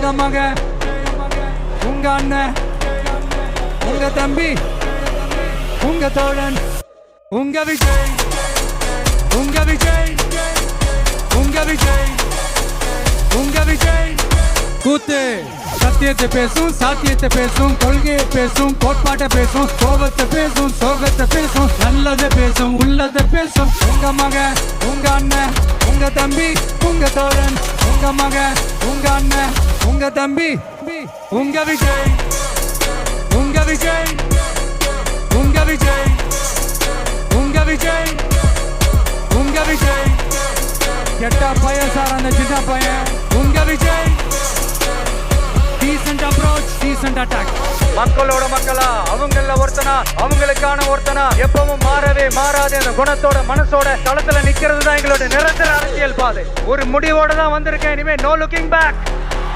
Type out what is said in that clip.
உங்க மகன், உங்க அண்ணன், உங்க தம்பி, உங்க தோழன், உங்க விஜய், உங்க விஜய், உங்க விஜய், உங்க விஜய். கூத்து சத்தியத்தை பேசும், சாத்தியத்தை பேசும், கொள்கையை பேசும், கோட்பாட்டை பேசும், கோபத்தை பேசும், சோகத்தை பேசும், நல்லதை பேசும், உள்ளதை பேசும். உங்க மகன், உங்க அண்ணன், உங்க தம்பி, உங்க தோழன், உங்க மகன், உங்க அண்ணன், உங்க தம்பி, உங்க விஜய், உங்க விஜய், உங்க விஜய், உங்க விஜய், உங்க விஜய். கெட்ட பையன் சார் அந்த சின்ன பையன். உங்க Vijay. Decent approach, decent attack. மக்களோட மக்களா, அவங்கள ஒருத்தனா, அவங்களுக்கான ஒருத்தனா, எப்பவும் மாறவே மாறாத அந்த குணத்தோட மனசோட தளத்துல நிக்கிறது தான் எங்களோட நிரந்தர அரசியல் பாதை. ஒரு முடிவோட தான் வந்திருக்கேன். இனிமே நோ லுக்கிங் பேக்.